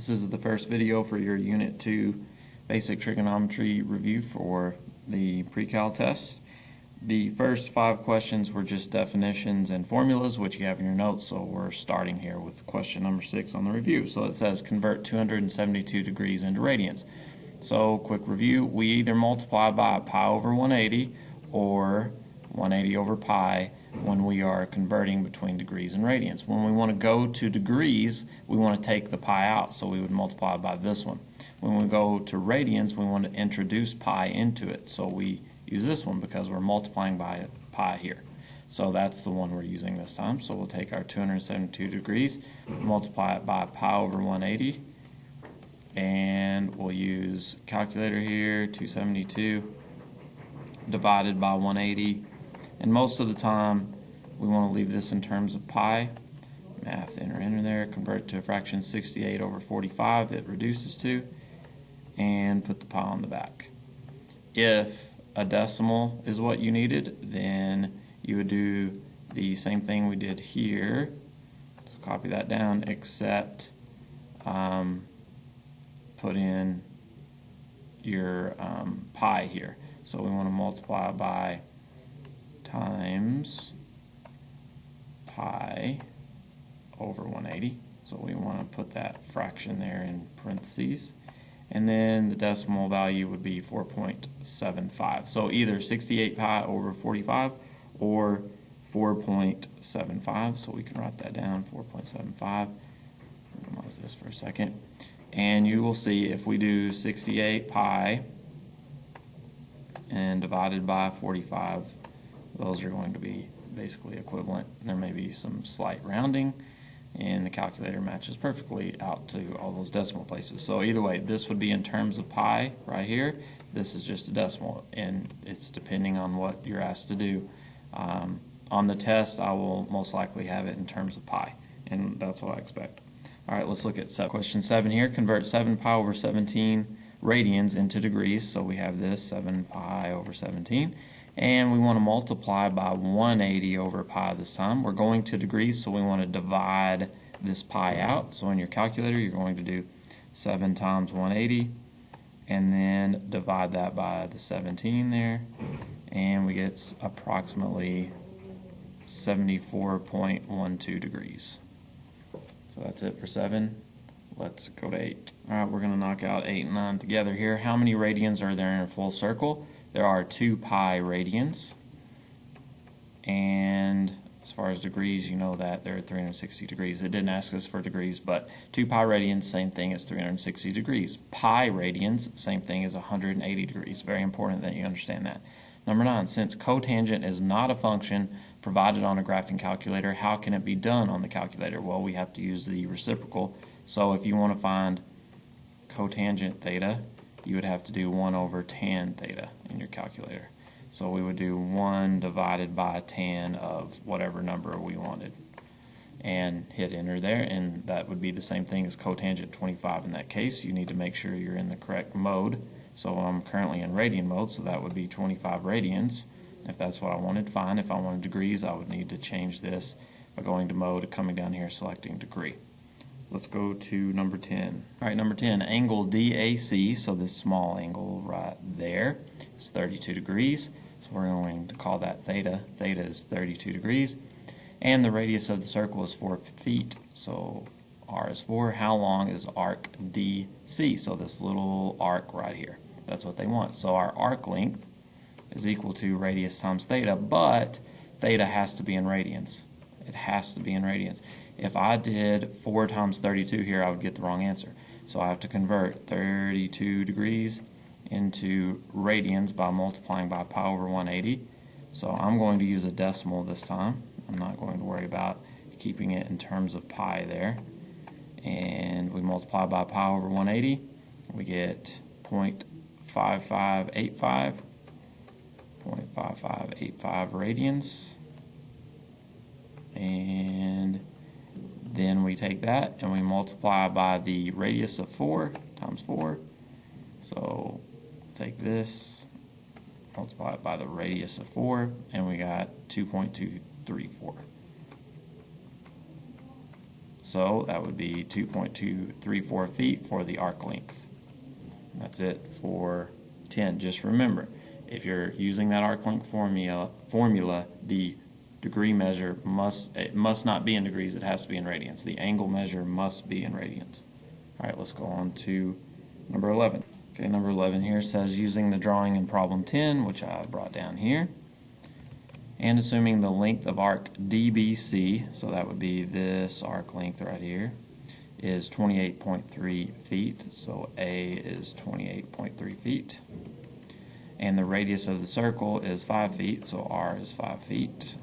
This is the first video for your Unit 2 Basic Trigonometry review for the pre-cal test. The first 5 questions were just definitions and formulas, which you have in your notes, so we're starting here with question number 6 on the review. So it says convert 272 degrees into radians. So quick review, we either multiply by pi over 180 or 180 over pi when we are converting between degrees and radians. When we want to go to degrees, we want to take the pi out, so we would multiply by this one. When we go to radians, we want to introduce pi into it, so we use this one because we're multiplying by pi here. So that's the one we're using this time. So we'll take our 272 degrees, multiply it by pi over 180, and we'll use calculator here, 272 divided by 180. And most of the time, we want to leave this in terms of pi. Math, enter there, convert to a fraction 68 over 45, it reduces to, and put the pi on the back. If a decimal is what you needed, then you would do the same thing we did here. So copy that down, except put in your pi here. So we want to multiply by times pi over 180. So we want to put that fraction there in parentheses. And then the decimal value would be 4.75. So either 68 pi over 45 or 4.75. So we can write that down, 4.75. Minimize this for a second. And you will see if we do 68 pi and divided by 45, those are going to be basically equivalent. There may be some slight rounding, and the calculator matches perfectly out to all those decimal places. So either way, this would be in terms of pi right here. This is just a decimal, and it's depending on what you're asked to do. On the test, I will most likely have it in terms of pi, and that's what I expect. All right, let's look at question 7 here. Convert 7 pi over 17 radians into degrees. So we have this 7 pi over 17. And we want to multiply by 180 over pi this time. We're going to degrees, so we want to divide this pi out. So in your calculator, you're going to do 7 times 180, and then divide that by the 17 there, and we get approximately 74.12 degrees. So that's it for 7. Let's go to 8. All right, we're going to knock out 8 and 9 together here. How many radians are there in a full circle? There are 2 pi radians, and as far as degrees, you know that there are 360 degrees. It didn't ask us for degrees, but 2 pi radians, same thing as 360 degrees. Pi radians, same thing as 180 degrees. Very important that you understand that. Number 9, since cotangent is not a function provided on a graphing calculator, how can it be done on the calculator? Well, we have to use the reciprocal. So if you want to find cotangent theta, you would have to do 1 over tan theta in your calculator. So we would do 1 divided by tan of whatever number we wanted and hit enter there, and that would be the same thing as cotangent 25 in that case. You need to make sure you're in the correct mode. So I'm currently in radian mode, so that would be 25 radians if that's what I wanted. Fine. If I wanted degrees, I would need to change this by going to mode, coming down here, selecting degree. Let's go to number 10. All right, number 10, angle DAC, so this small angle right there is 32 degrees. So we're going to call that theta. Theta is 32 degrees. And the radius of the circle is 4 feet. So R is 4. How long is arc DC? So this little arc right here. That's what they want. So our arc length is equal to radius times theta, but theta has to be in radians. It has to be in radians. If I did 4 times 32 here, I would get the wrong answer. So I have to convert 32 degrees into radians by multiplying by pi over 180. So I'm going to use a decimal this time. I'm not going to worry about keeping it in terms of pi there. And we multiply by pi over 180. We get 0.5585. 0.5585 radians. And then we take that and we multiply by the radius of 4 times 4. So take this, multiply it by the radius of 4, and we got 2.234. So that would be 2.234 feet for the arc length. And that's it for 10. Just remember, if you're using that arc length formula, the degree measure must not be in degrees, it has to be in radians. The angle measure must be in radians. All right, let's go on to number 11. Okay, number 11 here says using the drawing in problem 10, which I brought down here, and assuming the length of arc DBC, so that would be this arc length right here, is 28.3 feet, so A is 28.3 feet. And the radius of the circle is 5 feet, so R is 5 feet.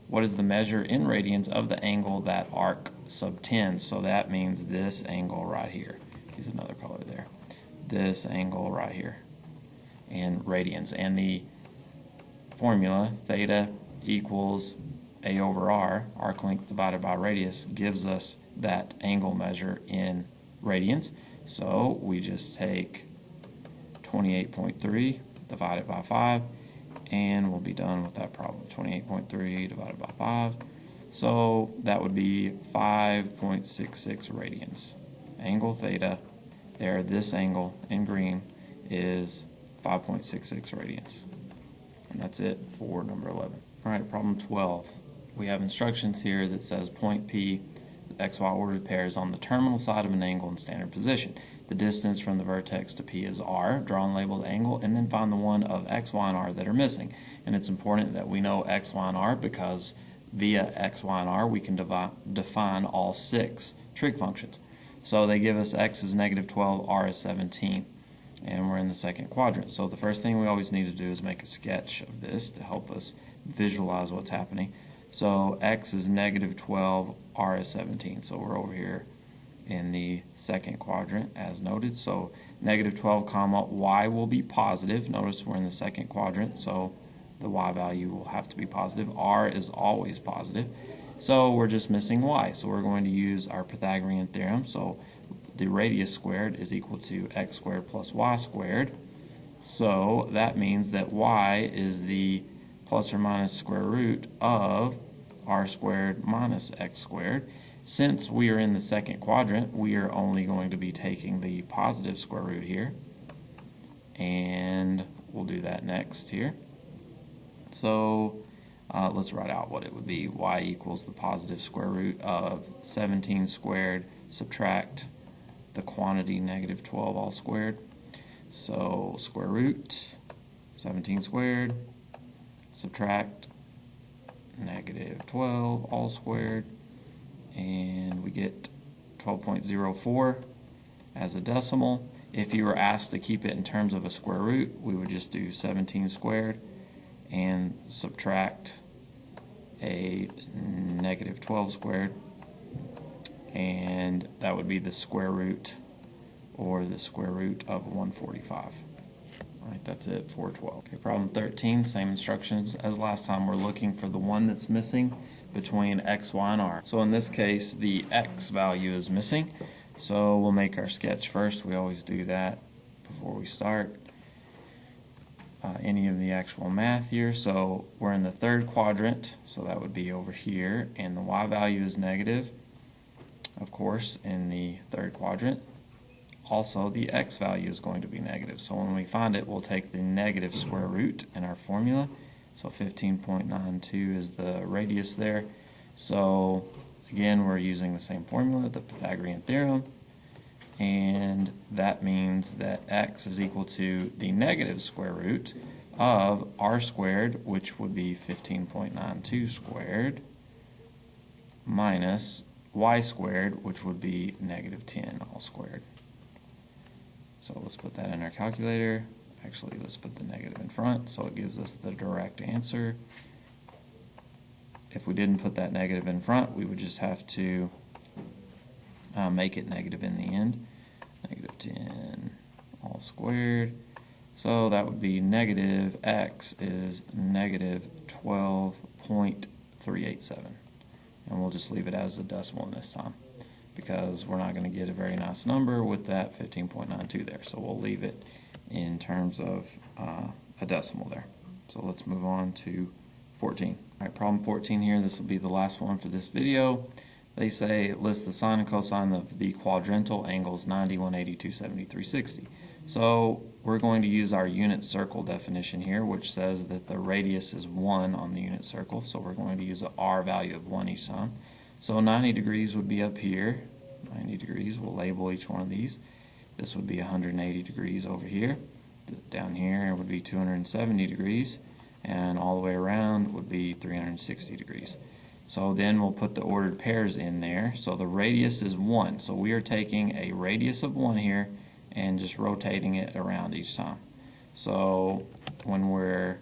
What is the measure in radians of the angle that arc subtends? So that means this angle right here. Use another color there. This angle right here in radians. And the formula, theta equals A over R, arc length divided by radius, gives us that angle measure in radians. So we just take 28.3 divided by 5, and we'll be done with that problem. 28.3 divided by 5. So that would be 5.66 radians. Angle theta, there, this angle in green is 5.66 radians. And that's it for number 11. All right, problem 12. We have instructions here that says point P, XY ordered pair, is on the terminal side of an angle in standard position. The distance from the vertex to P is R. Draw and label the angle, and then find the one of X, Y, and R that are missing. And it's important that we know X, Y, and R because via X, Y, and R we can define all 6 trig functions. So they give us X is negative 12, R is 17, and we're in the second quadrant. So the first thing we always need to do is make a sketch of this to help us visualize what's happening. So X is negative 12, R is 17. So we're over here in the second quadrant as noted. So negative 12 comma Y will be positive. Notice we're in the second quadrant, so the Y value will have to be positive. R is always positive. So we're just missing Y. So we're going to use our Pythagorean theorem. So the radius squared is equal to X squared plus Y squared. So that means that Y is the plus or minus square root of R squared minus X squared. Since we are in the second quadrant, we are only going to be taking the positive square root here, and we'll do that next here. So let's write out what it would be. Y equals the positive square root of 17 squared, subtract the quantity negative 12 all squared. So square root 17 squared, subtract negative 12 all squared, and we get 12.04 as a decimal. If you were asked to keep it in terms of a square root, we would just do 17 squared and subtract a negative 12 squared, and that would be the square root, or the square root of 145. Alright, that's it for 12. Okay, problem 13, same instructions as last time. We're looking for the one that's missing between X, Y, and R. So in this case, the X value is missing. So we'll make our sketch first. We always do that before we start any of the actual math here. So we're in the third quadrant, so that would be over here, and the Y value is negative, of course, in the third quadrant. Also, the X value is going to be negative. So when we find it, we'll take the negative square root in our formula. So 15.92 is the radius there. So again, we're using the same formula, the Pythagorean theorem, and that means that X is equal to the negative square root of R squared, which would be 15.92 squared, minus Y squared, which would be negative 10 all squared. So let's put that in our calculator. Actually, let's put the negative in front, so it gives us the direct answer. If we didn't put that negative in front, we would just have to make it negative in the end. Negative 10 all squared. So that would be negative X is negative 12.387. And we'll just leave it as a decimal this time, because we're not going to get a very nice number with that 15.92 there. So we'll leave it in terms of a decimal there. So let's move on to 14. All right, problem 14 here. This will be the last one for this video. They say list the sine and cosine of the quadrantal angles 90, 180, 270, 360. So we're going to use our unit circle definition here, which says that the radius is 1 on the unit circle. So we're going to use an r value of 1 each time. So 90 degrees would be up here. 90 degrees, we'll label each one of these. This would be 180 degrees over here. Down here would be 270 degrees. And all the way around would be 360 degrees. So then we'll put the ordered pairs in there. So the radius is 1. So we are taking a radius of 1 here and just rotating it around each time. So when we're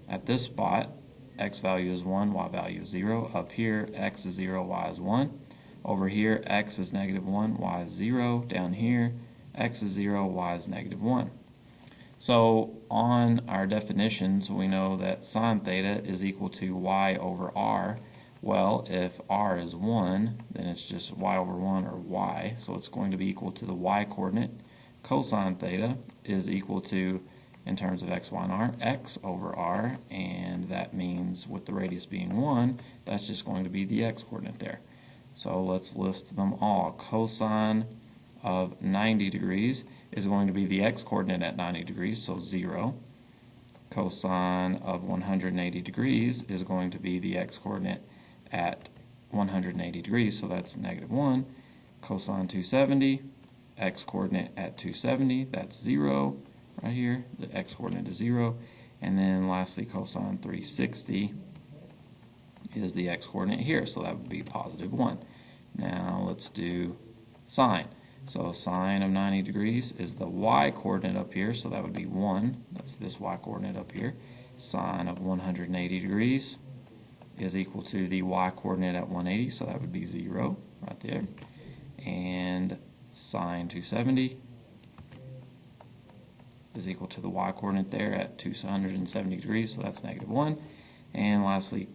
at this spot, x value is 1, y value is 0. Up here, x is 0, y is 1. Over here, x is negative 1, y is 0. Down here, x is 0, y is negative 1. So on our definitions, we know that sine theta is equal to y over r. Well, if r is 1, then it's just y over 1 or y, so it's going to be equal to the y coordinate. Cosine theta is equal to, in terms of x, y, and r, x over r, and that means with the radius being 1, that's just going to be the x coordinate there. So let's list them all. Cosine of 90 degrees is going to be the x coordinate at 90 degrees, so 0. Cosine of 180 degrees is going to be the x coordinate at 180 degrees, so that's negative 1. Cosine 270, x coordinate at 270, that's 0 right here. The x coordinate is 0. And then lastly, cosine 360 is the x coordinate here, so that would be positive 1. Now let's do sine. So sine of 90 degrees is the y coordinate up here, so that would be 1. That's this y coordinate up here. Sine of 180 degrees is equal to the y coordinate at 180, so that would be 0 right there. And sine 270 is equal to the y coordinate there at 270 degrees, so that's negative 1. And lastly,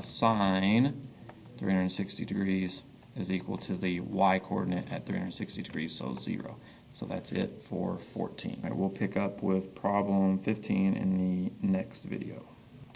sine 360 degrees is equal to the y coordinate at 360 degrees, so 0. So that's it for 14. All right, we'll pick up with problem 15 in the next video.